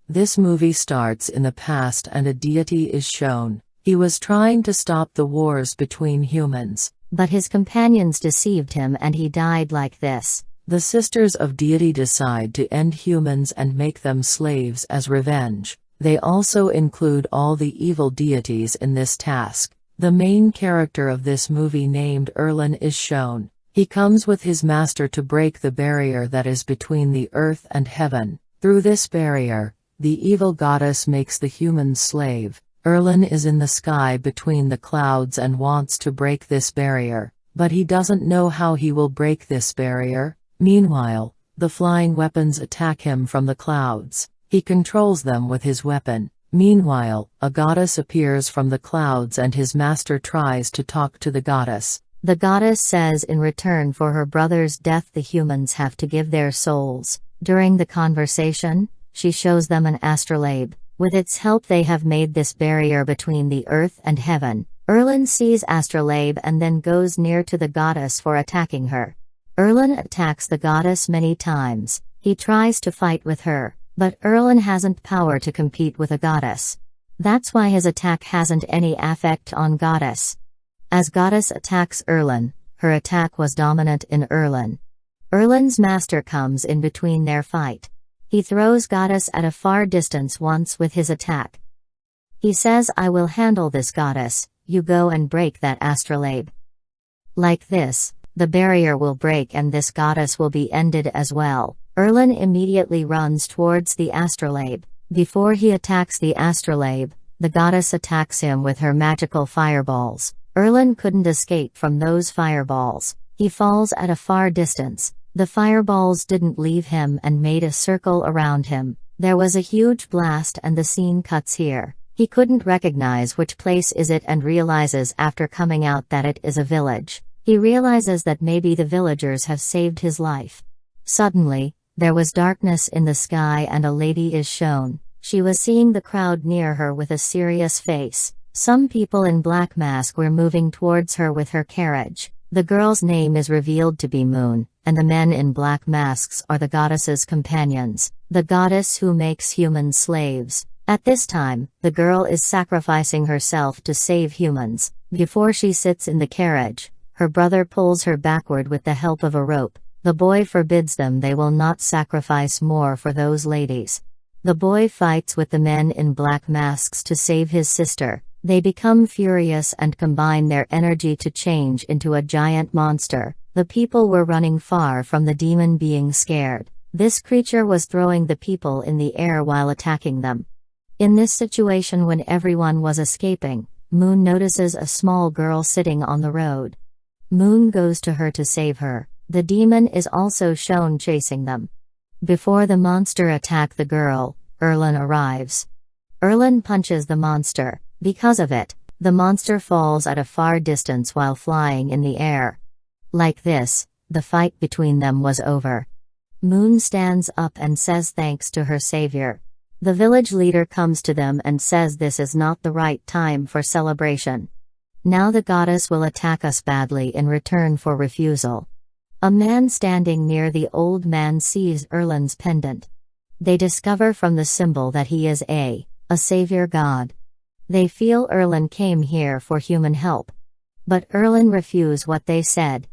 This movie starts in the past and a deity is shown. He was trying to stop the wars between humans, but his companions deceived him and he died like this. The sisters of deity decide to end humans and make them slaves as revenge. They also include all the evil deities in this task. The main character of this movie named Erlin is shown. He comes with his master to break the barrier that is between the earth and heaven. Through this barrier, the evil goddess makes the humans slave. Erlin is in the sky between the clouds and wants to break this barrier, but he doesn't know how he will break this barrier. Meanwhile, the flying weapons attack him from the clouds. He controls them with his weapon. Meanwhile, a goddess appears from the clouds and his master tries to talk to the goddess. The goddess says in return for her brother's death the humans have to give their souls. During the conversation, she shows them an astrolabe. With its help they have made this barrier between the earth and heaven. Erlin sees astrolabe and then goes near to the goddess for attacking her. Erlin attacks the goddess many times. He tries to fight with her, but Erlin hasn't power to compete with a goddess. That's why his attack hasn't any effect on goddess. As goddess attacks Erlin, her attack was dominant in Erlin. Erlin's master comes in between their fight. He throws goddess at a far distance once with his attack. He says, "I will handle this goddess, you go and break that astrolabe." Like this, the barrier will break and this goddess will be ended as well. Erlin immediately runs towards the astrolabe. Before he attacks the astrolabe, the goddess attacks him with her magical fireballs. Erlin couldn't escape from those fireballs. He falls at a far distance. The fireballs didn't leave him and made a circle around him. There was a huge blast and the scene cuts here. He couldn't recognize which place is it and realizes after coming out that it is a village. He realizes that maybe the villagers have saved his life. Suddenly, there was darkness in the sky and a lady is shown. She was seeing the crowd near her with a serious face. Some people in black mask were moving towards her with her carriage. The girl's name is revealed to be Moon, and the men in black masks are the goddess's companions, the goddess who makes humans slaves. At this time, the girl is sacrificing herself to save humans. Before she sits in the carriage, her brother pulls her backward with the help of a rope. The boy forbids them, they will not sacrifice more for those ladies. The boy fights with the men in black masks to save his sister. They become furious and combine their energy to change into a giant monster. The people were running far from the demon, being scared. This creature was throwing the people in the air while attacking them. In this situation, when everyone was escaping, Moon notices a small girl sitting on the road. Moon goes to her to save her. The demon is also shown chasing them. Before the monster attack the girl, Erlin arrives. Erlin punches the monster. Because of it, the monster falls at a far distance while flying in the air. Like this, the fight between them was over. Moon stands up and says thanks to her savior. The village leader comes to them and says this is not the right time for celebration. Now the goddess will attack us badly in return for refusal. A man standing near the old man sees Erlin's pendant. They discover from the symbol that he is a savior god. They feel Erlin came here for human help. But Erlin refused what they said.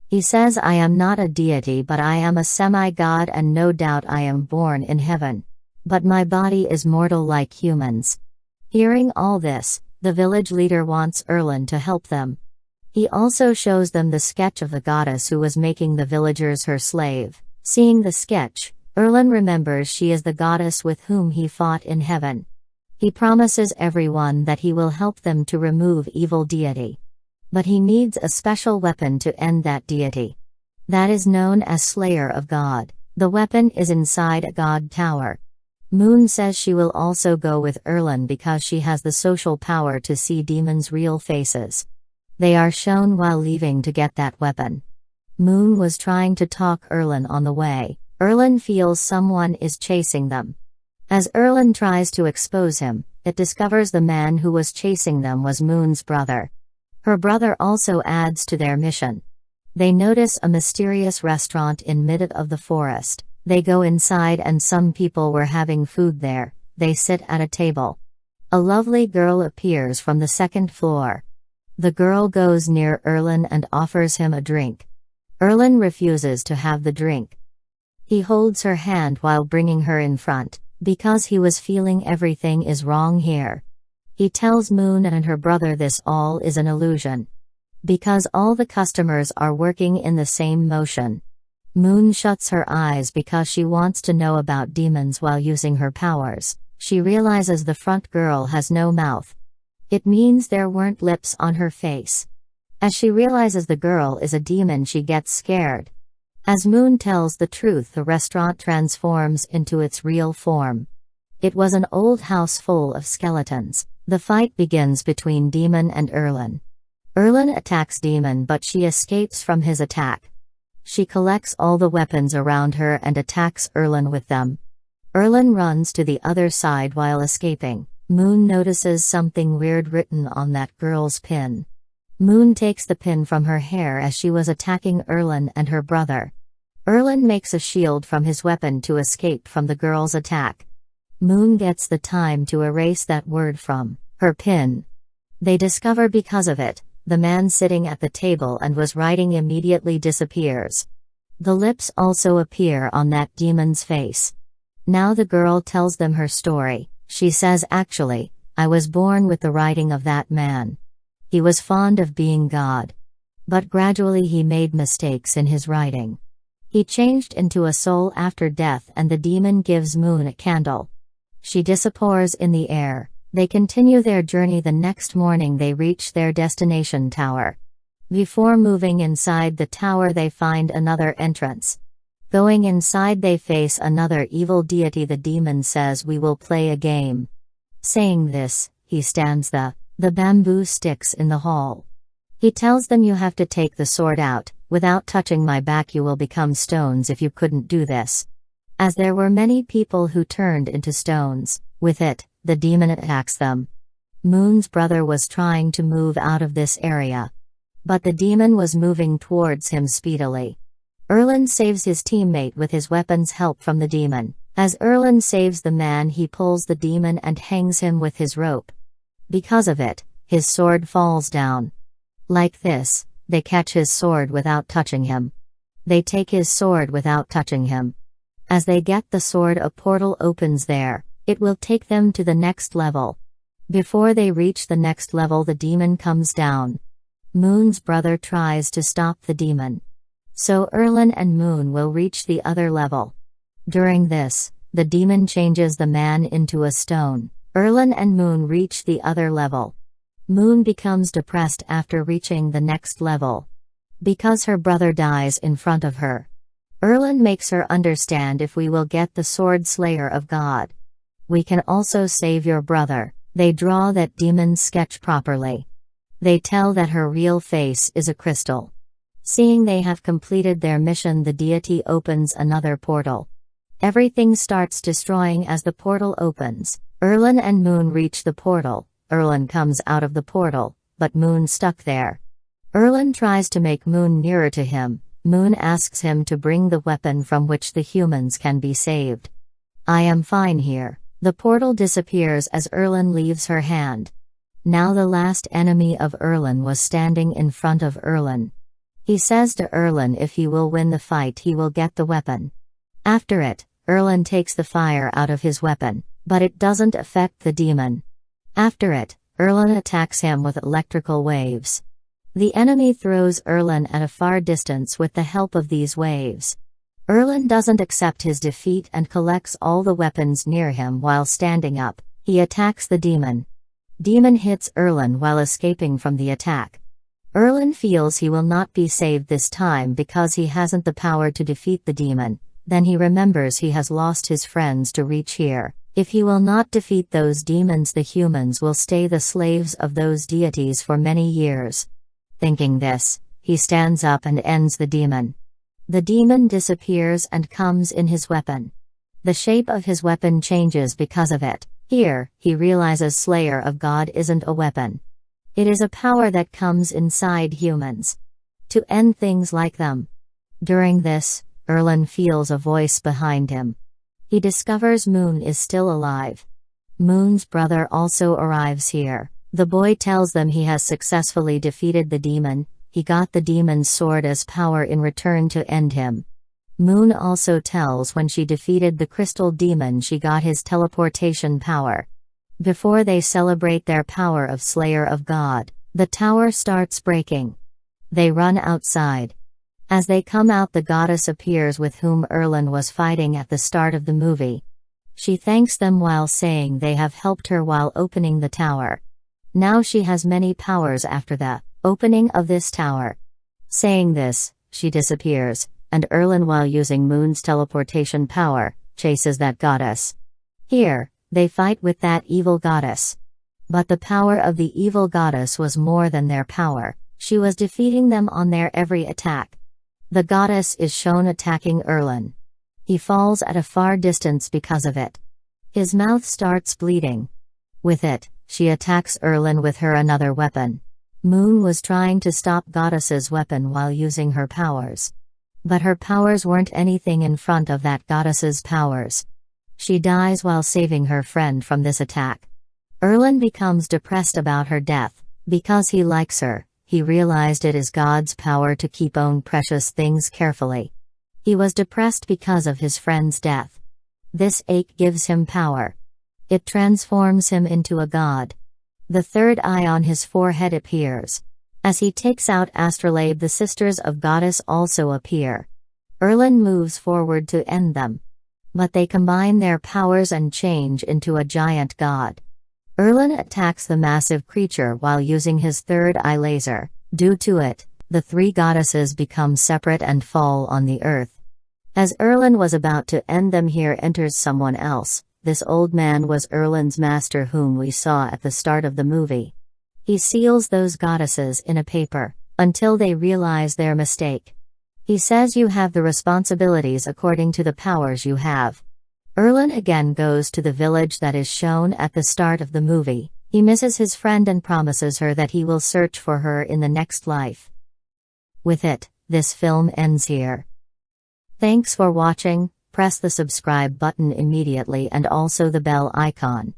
He says, "I am not a deity, but I am a semi-god and no doubt I am born in heaven. But my body is mortal like humans." Hearing all this, the village leader wants Erlin to help them. He also shows them the sketch of the goddess who was making the villagers her slave. Seeing the sketch, Erlin remembers she is the goddess with whom he fought in heaven. He promises everyone that he will help them to remove evil deity. But he needs a special weapon to end that deity. That is known as Slayer of God. The weapon is inside a god tower. Moon says she will also go with Erlin because she has the social power to see demons' real faces. They are shown while leaving to get that weapon. Moon was trying to talk Erlin on the way. Erlin feels someone is chasing them. As Erlin tries to expose him, it discovers the man who was chasing them was Moon's brother. Her brother also adds to their mission. They notice a mysterious restaurant in mid of the forest. They go inside and some people were having food there. they sit at a table. A lovely girl appears from the second floor. The girl goes near Erlen and offers him a drink. Erlen refuses to have the drink. He holds her hand while bringing her in front, because he was feeling everything is wrong here. He tells Moon and her brother this all is an illusion, because all the customers are working in the same motion. Moon shuts her eyes because she wants to know about demons while using her powers. She realizes the front girl has no mouth. It means there weren't lips on her face. As she realizes the girl is a demon, she gets scared. As Moon tells the truth, the restaurant transforms into its real form. It was an old house full of skeletons. The fight begins between Demon and Erlen. Erlen attacks Demon, but she escapes from his attack. She collects all the weapons around her and attacks Erlen with them. Erlen runs to the other side while escaping. Moon notices something weird written on that girl's pin. Moon takes the pin from her hair as she was attacking Erlen and her brother. Erlen makes a shield from his weapon to escape from the girl's attack. Moon gets the time to erase that word from her pin. They discover because of it, the man sitting at the table and was writing immediately disappears. The lips also appear on that demon's face. Now the girl tells them her story. She says, actually, I was born with the writing of that man. He was fond of being God. But gradually he made mistakes in his writing. He changed into a soul after death, and the demon gives Moon a candle. She disappears in the air. They continue their journey. The next morning they reach their destination tower. Before moving inside the tower they find another entrance. Going inside they face another evil deity. The demon says, we will play a game. Saying this, he stands the bamboo sticks in the hall. He tells them, you have to take the sword out. Without touching my back you will become stones if you couldn't do this. As there were many people who turned into stones, with it, the demon attacks them. Moon's brother was trying to move out of this area, but the demon was moving towards him speedily. Erlen saves his teammate with his weapon's help from the demon. As Erlen saves the man, he pulls the demon and hangs him with his rope. Because of it, his sword falls down. Like this, they catch his sword without touching him. They take his sword without touching him. As they get the sword, a portal opens there. It will take them to the next level. Before they reach the next level, the demon comes down. Moon's brother tries to stop the demon, so Erlen and Moon will reach the other level. During this, the demon changes the man into a stone. Erlen and Moon reach the other level. Moon becomes depressed after reaching the next level, because her brother dies in front of her. Erlen makes her understand, if we will get the sword Slayer of God, we can also save your brother. They draw that demon's sketch properly. They tell that her real face is a crystal. Seeing they have completed their mission, the deity opens another portal. Everything starts destroying as the portal opens. Erlen and Moon reach the portal. Erlen comes out of the portal, but Moon stuck there. Erlen tries to make Moon nearer to him. Moon asks him to bring the weapon from which the humans can be saved. I am fine here. The portal disappears as Erlen leaves her hand. Now the last enemy of Erlen was standing in front of Erlen. He says to Erlen, if he will win the fight he will get the weapon. After it, Erlen takes the fire out of his weapon, but it doesn't affect the demon. After it, Erlen attacks him with electrical waves. The enemy throws Erlen at a far distance with the help of these waves. Erlen doesn't accept his defeat and collects all the weapons near him while standing up. He attacks the demon. Demon hits Erlen while escaping from the attack. Erlen feels he will not be saved this time because he hasn't the power to defeat the demon. Then he remembers he has lost his friends to reach here. If he will not defeat those demons, the humans will stay the slaves of those deities for many years. Thinking this, he stands up and ends the demon. The demon disappears and comes in his weapon. The shape of his weapon changes because of it. Here, he realizes Slayer of God isn't a weapon. It is a power that comes inside humans to end things like them. During this, Erlen feels a voice behind him. He discovers Moon is still alive. Moon's brother also arrives here. The boy tells them he has successfully defeated the demon. He got the demon's sword as power in return to end him. Moon also tells when she defeated the crystal demon she got his teleportation power. Before they celebrate their power of Slayer of God, the tower starts breaking. They run outside. As they come out, the goddess appears with whom Erlen was fighting at the start of the movie. She thanks them while saying they have helped her while opening the tower. Now she has many powers after the opening of this tower. Saying this, she disappears, and Erlen, while using Moon's teleportation power, chases that goddess. Here, they fight with that evil goddess. But the power of the evil goddess was more than their power. She was defeating them on their every attack. The goddess is shown attacking Erlen. He falls at a far distance because of it. His mouth starts bleeding. With it, she attacks Erlen with her another weapon. Moon was trying to stop goddess's weapon while using her powers. But her powers weren't anything in front of that goddess's powers. She dies while saving her friend from this attack. Erlen becomes depressed about her death. Because he likes her, he realized it is God's power to keep own precious things carefully. He was depressed because of his friend's death. This ache gives him power. It transforms him into a god. The third eye on his forehead appears. As he takes out Astrolabe, the sisters of Goddess also appear. Erlen moves forward to end them. But they combine their powers and change into a giant god. Erlen attacks the massive creature while using his third eye laser. Due to it, the three goddesses become separate and fall on the earth. As Erlen was about to end them, here enters someone else. This old man was Erlen's master whom we saw at the start of the movie. He seals those goddesses in a paper, until they realize their mistake. He says you have the responsibilities according to the powers you have. Erlen again goes to the village that is shown at the start of the movie. He misses his friend and promises her that he will search for her in the next life. With it, this film ends here. Thanks for watching. Press the subscribe button immediately and also the bell icon.